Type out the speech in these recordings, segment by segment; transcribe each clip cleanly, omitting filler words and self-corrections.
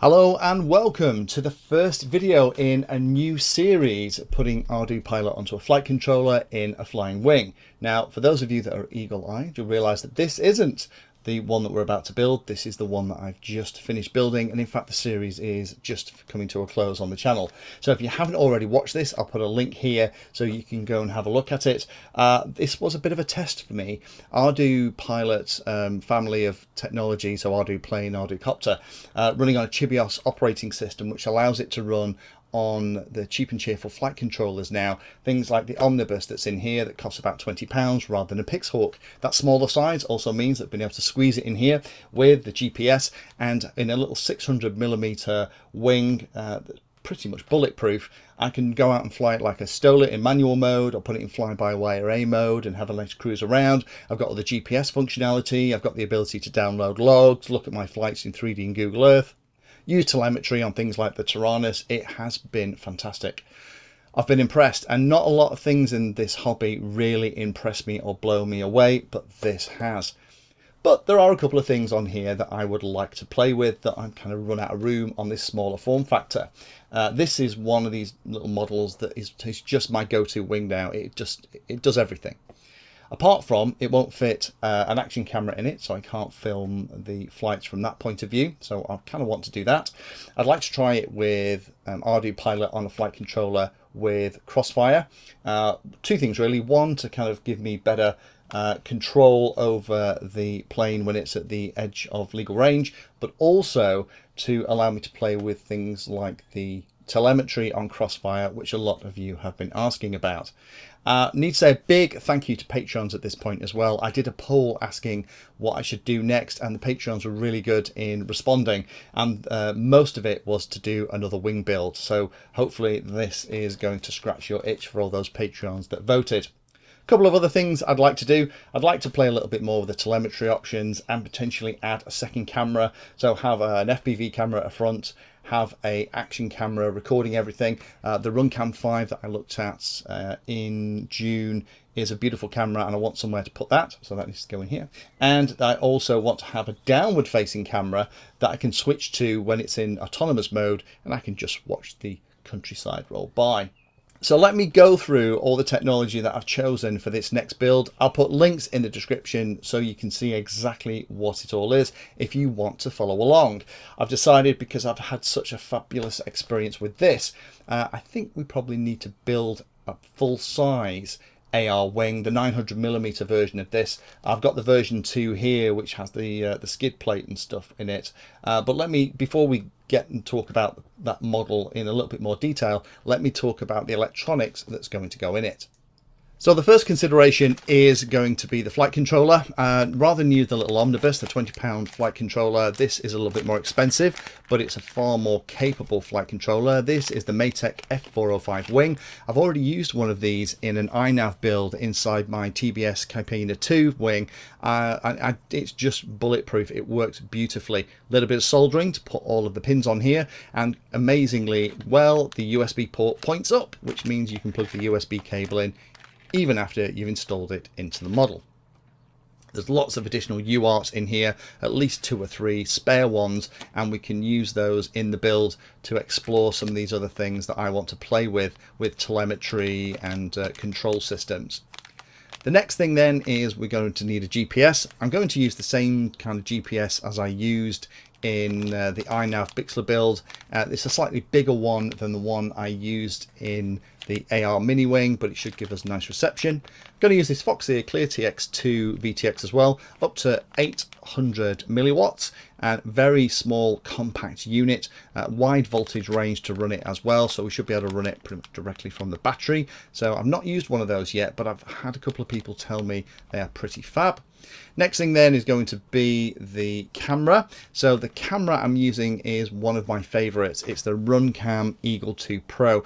Hello and welcome to the first video in a new series putting ArduPilot onto a flight controller in a flying wing. Now, for those of you that are eagle-eyed, you'll realize that this isn't the one that we're about to build. This is the one that I've just finished building, and in fact the series is just coming to a close on the channel. So if you haven't already watched this, I'll put a link here so you can go and have a look at it. This was a bit of a test for me. ArduPilot family of technology, so ArduPlane, ArduCopter, running on a Chibios operating system, which allows it to run on the cheap and cheerful flight controllers now. Things like the Omnibus that's in here that costs about £20 rather than a Pixhawk. That smaller size also means that I've been able to squeeze it in here with the GPS and in a little 600mm wing that's pretty much bulletproof. I can go out and fly it like I stole it in manual mode, or put it in fly-by-wire A mode and have a nice cruise around. I've got all the GPS functionality, I've got the ability to download logs, look at my flights in 3D in Google Earth, use telemetry on things like the Tyrannus. It has been fantastic. I've been impressed, and not a lot of things in this hobby really impress me or blow me away, but this has. But there are a couple of things on here that I would like to play with that I'm kind of run out of room on this smaller form factor. This is one of these little models that is just my go-to wing now. It does everything. Apart from, it won't fit an action camera in it, so I can't film the flights from that point of view. So I kind of want to do that. I'd like to try it with ArduPilot on a flight controller with Crossfire. Two things really. One, to kind of give me better control over the plane when it's at the edge of legal range, but also to allow me to play with things like the telemetry on Crossfire, which a lot of you have been asking about. Need to say a big thank you to Patrons at this point as well. I did a poll asking what I should do next, and the Patrons were really good in responding, and most of it was to do another wing build. So hopefully this is going to scratch your itch for all those Patrons that voted. A couple of other things I'd like to do. I'd like to play a little bit more with the telemetry options and potentially add a second camera. So have an FPV camera at front, have a action camera recording everything. The RunCam 5 that I looked at in June is a beautiful camera, and I want somewhere to put that, so that needs to go in here. And I also want to have a downward facing camera that I can switch to when it's in autonomous mode, and I can just watch the countryside roll by. So let me go through all the technology that I've chosen for this next build. I'll put links in the description so you can see exactly what it all is if you want to follow along. I've decided, because I've had such a fabulous experience with this, I think we probably need to build a full-size AR wing, the 900mm version of this. I've got the version 2 here, which has the skid plate and stuff in it. But let me, before we get and talk about that model in a little bit more detail, let me talk about the electronics that's going to go in it. So the first consideration is going to be the flight controller. Rather than use the little Omnibus, the £20 flight controller, this is a little bit more expensive, but it's a far more capable flight controller. This is the Matek F405-Wing. I've already used one of these in an iNav build inside my TBS Caipena 2 wing. It's just bulletproof. It works beautifully. A little bit of soldering to put all of the pins on here, and amazingly well, the USB port points up, which means you can plug the USB cable in even after you've installed it into the model. There's lots of additional UARTs in here, at least 2 or 3 spare ones, and we can use those in the build to explore some of these other things that I want to play with telemetry and control systems. The next thing then is we're going to need a GPS. I'm going to use the same kind of GPS as I used in the iNav Bixler build. It's a slightly bigger one than the one I used in the AR mini wing, but it should give us nice reception. I'm going to use this Foxeer Clear TX2 VTX as well, up to 800 milliwatts, and very small compact unit, wide voltage range to run it as well, so we should be able to run it pretty much directly from the battery. So I've not used one of those yet, but I've had a couple of people tell me they are pretty fab. Next thing then is going to be the camera. So the camera I'm using is one of my favorites. It's the RunCam Eagle 2 Pro.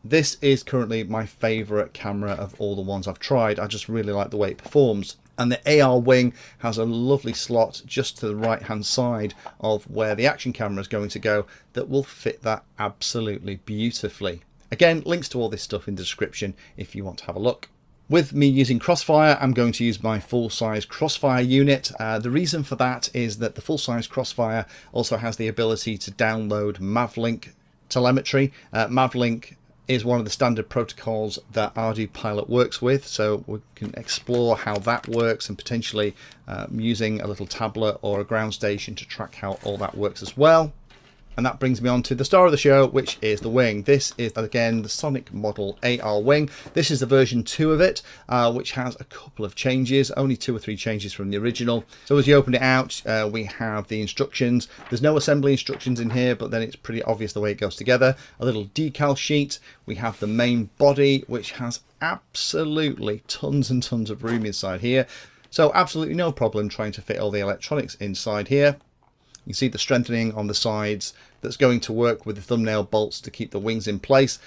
This is currently my favorite camera of all the ones I've tried. I just really like the way it performs. And the AR wing has a lovely slot just to the right hand side of where the action camera is going to go that will fit that absolutely beautifully. Again, links to all this stuff in the description if you want to have a look. With me using Crossfire, I'm going to use my full-size Crossfire unit. The reason for that is that the full-size Crossfire also has the ability to download Mavlink telemetry. Mavlink is one of the standard protocols that ArduPilot works with, so we can explore how that works and potentially using a little tablet or a ground station to track how all that works as well. And that brings me on to the star of the show, which is the wing. This is, again, the Sonic model AR wing. This is the version 2 of it, which has a couple of changes, only 2 or 3 changes from the original. So as you open it out, we have the instructions. There's no assembly instructions in here, but then it's pretty obvious the way it goes together. A little decal sheet. We have the main body, which has absolutely tons and tons of room inside here. So absolutely no problem trying to fit all the electronics inside here. You can see the strengthening on the sides that's going to work with the thumbnail bolts to keep the wings in place.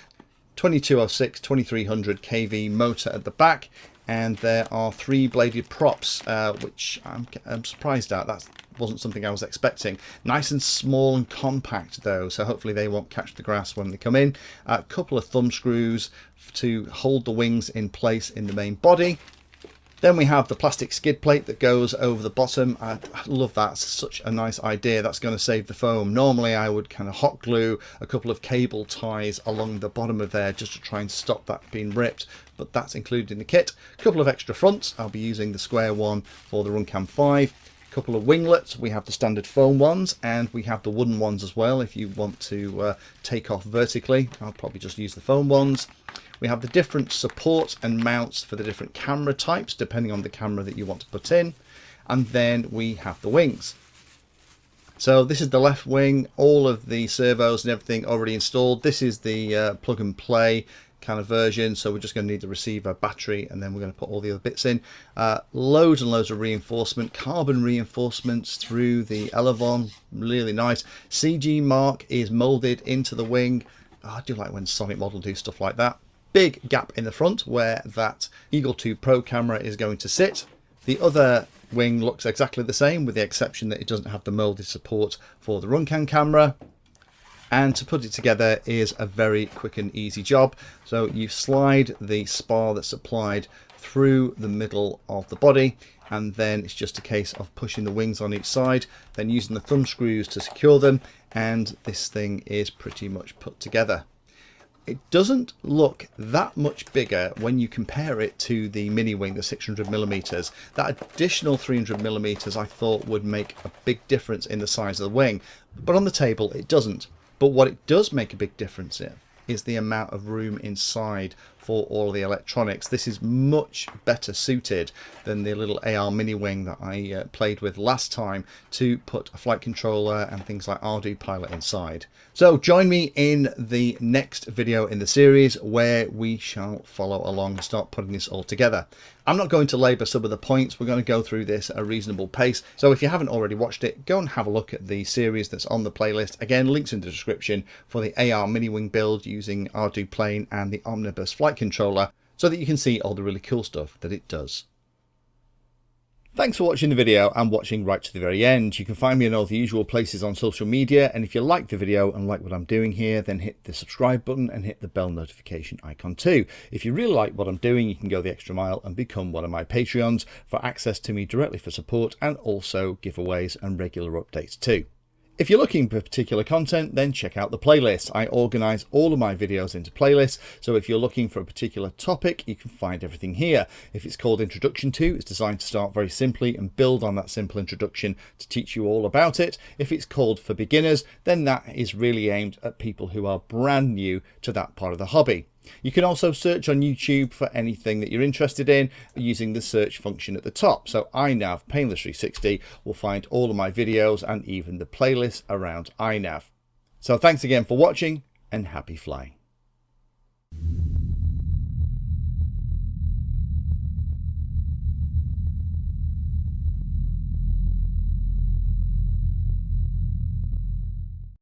2206 2300 kV motor at the back, and there are 3 bladed props, which I'm surprised at. That wasn't something I was expecting. Nice and small and compact though, so hopefully they won't catch the grass when they come in. A couple of thumb screws to hold the wings in place in the main body. Then we have the plastic skid plate that goes over the bottom. I love that. It's such a nice idea. That's going to save the foam. Normally I would kind of hot glue a couple of cable ties along the bottom of there just to try and stop that being ripped, but that's included in the kit. A couple of extra fronts. I'll be using the square one for the Runcam 5. A couple of winglets. We have the standard foam ones and we have the wooden ones as well if you want to take off vertically. I'll probably just use the foam ones. We have the different supports and mounts for the different camera types, depending on the camera that you want to put in. And then we have the wings. So this is the left wing, all of the servos and everything already installed. This is the plug and play kind of version. So we're just going to need the receiver, battery, and then we're going to put all the other bits in. Loads and loads of reinforcement, carbon reinforcements through the elevon, really nice. CG mark is molded into the wing. I do like when Sonic model do stuff like that. Big gap in the front where that Eagle 2 Pro camera is going to sit. The other wing looks exactly the same, with the exception that it doesn't have the molded support for the Runcam camera. And to put it together is a very quick and easy job. So you slide the spar that's supplied through the middle of the body, and then it's just a case of pushing the wings on each side, then using the thumb screws to secure them, and this thing is pretty much put together. It doesn't look that much bigger when you compare it to the mini wing, the 600mm. That additional 300mm I thought would make a big difference in the size of the wing, but on the table it doesn't. But what it does make a big difference in is the amount of room inside for all the electronics. This is much better suited than the little AR mini wing that I played with last time to put a flight controller and things like ArduPilot inside. So join me in the next video in the series where we shall follow along and start putting this all together. I'm not going to labour some of the points. We're going to go through this at a reasonable pace. So if you haven't already watched it, go and have a look at the series that's on the playlist. Again, links in the description for the AR mini wing build using ArduPlane and the Omnibus flight controller, so that you can see all the really cool stuff that it does. Thanks for watching the video and watching right to the very end. You can find me in all the usual places on social media, and if you like the video and like what I'm doing here, then hit the subscribe button and hit the bell notification icon too. If you really like what I'm doing, you can go the extra mile and become one of my Patreons for access to me directly for support, and also giveaways and regular updates too. If you're looking for particular content, then check out the playlist. I organise all of my videos into playlists, so if you're looking for a particular topic, you can find everything here. If it's called Introduction To, it's designed to start very simply and build on that simple introduction to teach you all about it. If it's called For Beginners, then that is really aimed at people who are brand new to that part of the hobby. You can also search on YouTube for anything that you're interested in using the search function at the top. So iNav Painless 360 will find all of my videos and even the playlists around iNav. So thanks again for watching and happy flying.